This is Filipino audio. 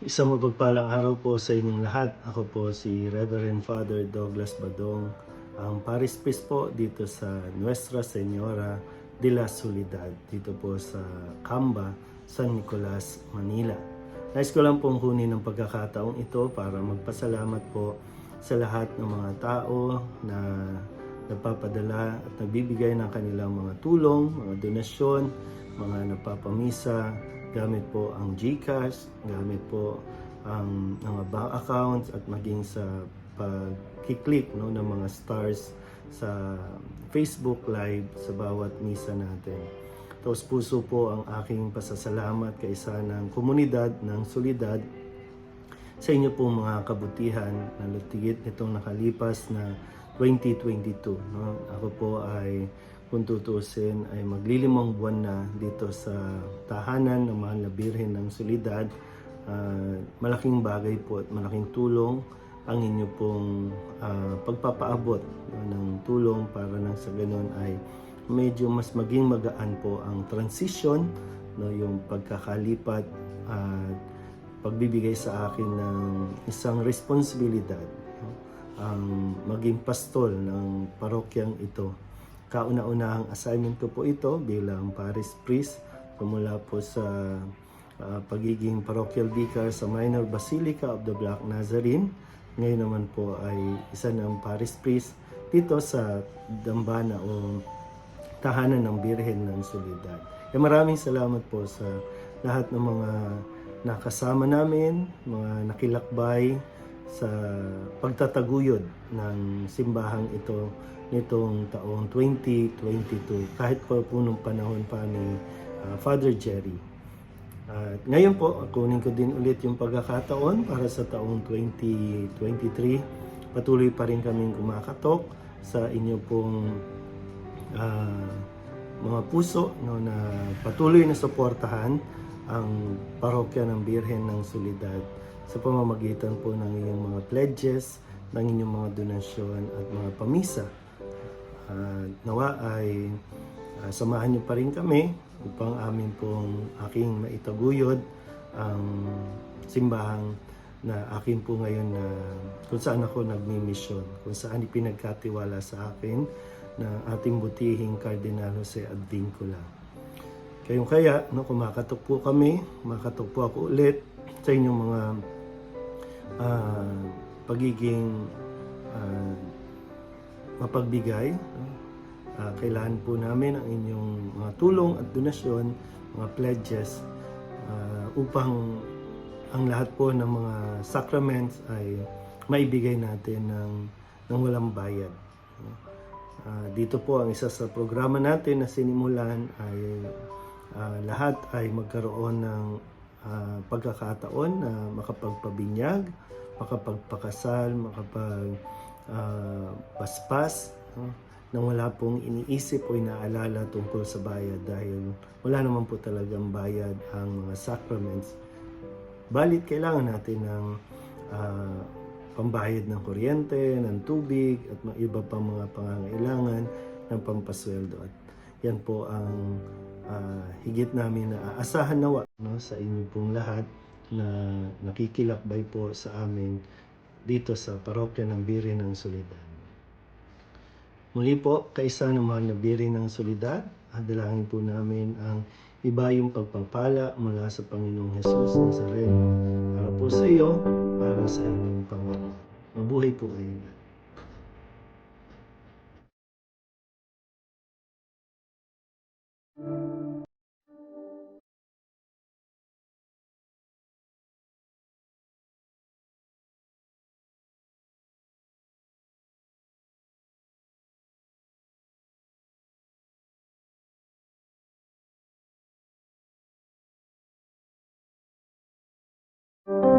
Isang mapagpalang araw po sa inyong lahat. Ako po si Reverend Father Douglas Badong, ang Parish Priest po dito sa Nuestra Señora de la Soledad, dito po sa Camba, San Nicolas, Manila. Nais ko lang pong kunin ng pagkakataong ito para magpasalamat po sa lahat ng mga tao na nagpapadala at nagbibigay ng kanilang mga tulong, mga donasyon, mga nagpapamisa, gamit po ang GCash, gamit po ang mga bank accounts at maging sa pag-click ng mga stars sa Facebook Live sa bawat misa natin. Taos puso po ang aking pasasalamat kaisa ng komunidad ng Soledad sa inyo pong mga kabutihan na lutigit nitong nakalipas na 2022. Ako po ay kung tutusin ay maglilimang buwan na dito sa tahanan ng Mahal na Birhen ng Soledad. Malaking bagay po at malaking tulong ang inyo pong pagpapaabot ng tulong para nang sa ganun ay medyo mas maging magaan po ang transition, yung pagkakalipat at pagbibigay sa akin ng isang responsibilidad, ang maging pastol ng parokyang ito. Kauna-unahang assignment ko po ito bilang Parish Priest mula po sa pagiging parochial vicar sa Minor Basilica of the Black Nazarene. Ngayon naman po ay isa ng Parish Priest dito sa Dambana o Tahanan ng Birhen ng Soledad. Maraming salamat po sa lahat ng mga nakasama namin, mga nakilakbay sa pagtataguyod ng simbahang ito nitong taong 2022, kahit po nung panahon pa ni Father Jerry. At ngayon po, kunin ko din ulit yung pagkakataon para sa taong 2023. Patuloy pa rin kaming kumakatok sa inyo pong mga puso na patuloy na suportahan ang parokya ng Birhen ng Soledad sa pamamagitan po ng inyong mga pledges, ng inyong mga donasyon at mga pamisa. Nawa ay samahan niyo pa rin kami upang amin pong aking maitaguyod ang simbahang na akin po ngayon na kung saan ako nagmi-mission, kung saan ipinagkatiwala sa akin ng ating butihing Cardinal Jose Advincula. Kayong kaya, kumakatok po kami, kumakatok po ako ulit sa inyong mga pagiging mapagbigay. Kailangan po namin ang inyong mga tulong at donasyon, mga pledges, upang ang lahat po ng mga sacraments ay maibigay natin ng walang bayad. Dito po ang isa sa programa natin na sinimulan ay lahat ay magkaroon ng pagkakataon na makapagpabinyag, makapagpakasal, makapagpaspas, nang wala pong iniisip o inaalala tungkol sa bayad dahil wala naman po talagang bayad ang mga sacraments. Balit kailangan natin ng pambayad ng kuryente, ng tubig at mga iba pang mga pangangailangan ng pampasweldo. At yan po ang higit namin na aasahan nawa sa inyo pong lahat na nakikilakbay po sa amin dito sa parokya ng Birhen ng Soledad. Muli po, kaisa ng Mahal na Birhen ng Soledad, dalangin po namin ang ibayong pagpapala mula sa Panginoong Jesus Nazareno para po sa iyo, para sa inyong Panginoon. Mabuhay po kayo.